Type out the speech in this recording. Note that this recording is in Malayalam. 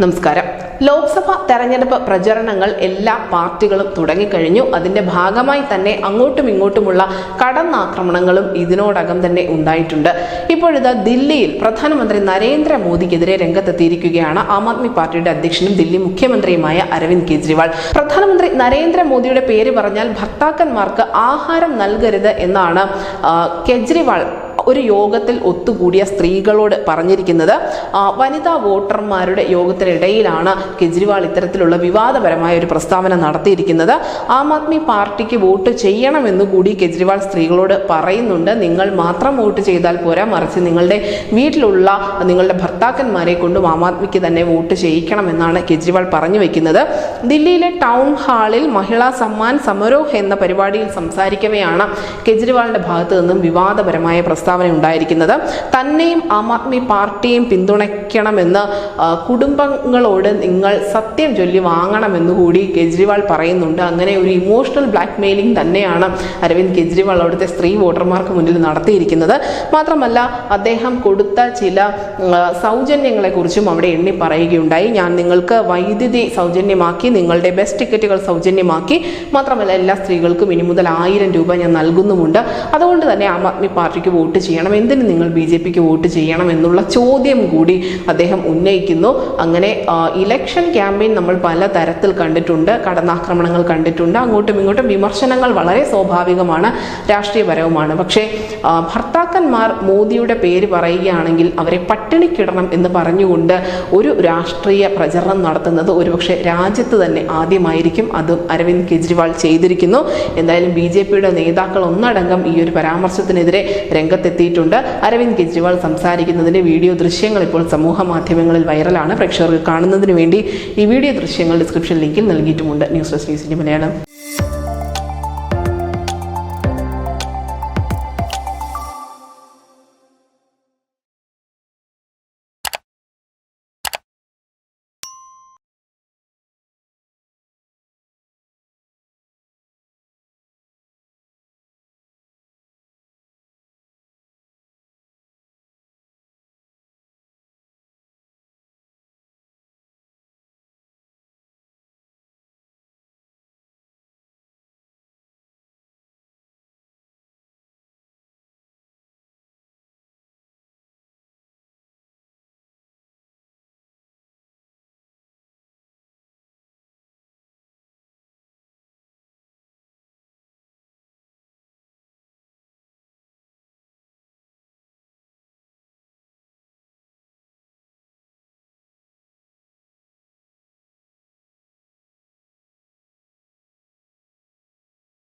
നമസ്കാരം. ലോക്സഭാ തെരഞ്ഞെടുപ്പ് പ്രചരണങ്ങൾ എല്ലാ പാർട്ടികളും തുടങ്ങിക്കഴിഞ്ഞു. അതിന്റെ ഭാഗമായി തന്നെ അങ്ങോട്ടും ഇങ്ങോട്ടുമുള്ള കടന്നാക്രമണങ്ങളും ഇതിനോടകം തന്നെ ഉണ്ടായിട്ടുണ്ട്. ഇപ്പോഴിതാ ദില്ലിയിൽ പ്രധാനമന്ത്രി നരേന്ദ്രമോദിക്കെതിരെ രംഗത്തെത്തിയിരിക്കുകയാണ് ആം ആദ്മി പാർട്ടിയുടെ അധ്യക്ഷനും ദില്ലി മുഖ്യമന്ത്രിയുമായ അരവിന്ദ് കെജ്രിവാൾ. പ്രധാനമന്ത്രി നരേന്ദ്രമോദിയുടെ പേര് പറഞ്ഞാൽ ഭർത്താക്കന്മാർക്ക് ആഹാരം നൽകരുത് എന്നാണ് കെജ്രിവാൾ ഒരു യോഗത്തിൽ ഒത്തുകൂടിയ സ്ത്രീകളോട് പറഞ്ഞിരിക്കുന്നത്. വനിതാ വോട്ടർമാരുടെ യോഗത്തിനിടയിലാണ് കെജ്രിവാൾ ഇത്തരത്തിലുള്ള വിവാദപരമായ ഒരു പ്രസ്താവന നടത്തിയിരിക്കുന്നത്. ആം ആദ്മി പാർട്ടിക്ക് വോട്ട് ചെയ്യണമെന്നുകൂടി കെജ്രിവാൾ സ്ത്രീകളോട് പറയുന്നുണ്ട്. നിങ്ങൾ മാത്രം വോട്ട് ചെയ്താൽ പോരാ, മറിച്ച് നിങ്ങളുടെ വീട്ടിലുള്ള നിങ്ങളുടെ ഭർത്താക്കന്മാരെ കൊണ്ടും ആം ആദ്മിക്ക് തന്നെ വോട്ട് ചെയ്യിക്കണമെന്നാണ് കെജ്രിവാൾ പറഞ്ഞു വെക്കുന്നത്. ദില്ലിയിലെ ടൗൺ ഹാളിൽ മഹിളാ സമ്മാൻ സമാരോഹ് എന്ന പരിപാടിയിൽ സംസാരിക്കവെയാണ് കെജ്രിവാളിന്റെ ഭാഗത്തു നിന്നും വിവാദപരമായ പ്രസ്താവന ഉണ്ടായിരിക്കുന്നത്. തന്നെയും ആം ആദ്മി പാർട്ടിയും പിന്തുണയ്ക്കണമെന്ന് കുടുംബങ്ങളോട് നിങ്ങൾ സത്യം ചൊല്ലി വാങ്ങണമെന്നുകൂടി കെജ്രിവാൾ പറയുന്നുണ്ട്. അങ്ങനെ ഒരു ഇമോഷണൽ ബ്ലാക്ക് മെയിലിംഗ് തന്നെയാണ് അരവിന്ദ് കെജ്രിവാൾ അവിടുത്തെ സ്ത്രീ വോട്ടർമാർക്ക് മുന്നിൽ നടത്തിയിരിക്കുന്നത്. മാത്രമല്ല, അദ്ദേഹം കൊടുത്ത ചില സൗജന്യങ്ങളെ കുറിച്ചും അവിടെ എണ്ണി പറയുകയുണ്ടായി. ഞാൻ നിങ്ങൾക്ക് വൈദ്യുതി സൗജന്യമാക്കി, നിങ്ങളുടെ ബസ് ടിക്കറ്റുകൾ സൗജന്യമാക്കി, മാത്രമല്ല എല്ലാ സ്ത്രീകൾക്കും ഇനി മുതൽ 1000 രൂപ ഞാൻ നൽകുന്നുമുണ്ട്. അതുകൊണ്ട് തന്നെ ആം ആദ്മി പാർട്ടിക്ക് വോട്ട് ചെയ്യണം, എന്തിന് നിങ്ങൾ BJPക്ക് വോട്ട് ചെയ്യണം എന്നുള്ള ചോദ്യം കൂടി അദ്ദേഹം ഉന്നയിക്കുന്നു. അങ്ങനെ ഇലക്ഷൻ ക്യാമ്പയിൻ നമ്മൾ പല തരത്തിൽ കണ്ടിട്ടുണ്ട്, കടന്നാക്രമണങ്ങൾ കണ്ടിട്ടുണ്ട്. അങ്ങോട്ടും ഇങ്ങോട്ടും വിമർശനങ്ങൾ വളരെ സ്വാഭാവികമാണ്, രാഷ്ട്രീയപരവുമാണ്. പക്ഷേ ഭർത്താക്കന്മാർ മോദിയുടെ പേര് പറയുകയാണെങ്കിൽ അവരെ പട്ടിണിക്കിടണം എന്ന് പറഞ്ഞുകൊണ്ട് ഒരു രാഷ്ട്രീയ പ്രചരണം നടത്തുന്നത് ഒരുപക്ഷെ രാജ്യത്ത് തന്നെ ആദ്യമായിരിക്കും. അതും അരവിന്ദ് കെജ്രിവാൾ ചെയ്തിരിക്കുന്നു. എന്തായാലും BJPയുടെ നേതാക്കൾ ഒന്നടങ്കം ഈ ഒരു പരാമർശത്തിനെതിരെ രംഗത്തെത്തിയിട്ടുണ്ട്. അരവിന്ദ് കെജ്രിവാൾ സംസാരിക്കുന്നതിന്റെ വീഡിയോ ദൃശ്യങ്ങൾ ഇപ്പോൾ സമൂഹ മാധ്യമങ്ങളിൽ വൈറലാണ്. പ്രേക്ഷകർക്ക് കാണുന്നതിന് വേണ്ടി ഈ വീഡിയോ ദൃശ്യങ്ങൾ ഡിസ്ക്രിപ്ഷൻ ലിങ്കിൽ നൽകിയിട്ടുമുണ്ട്. ന്യൂസ് ഡെസ്ക് ന്യൂസിന്റെ മലയാളം.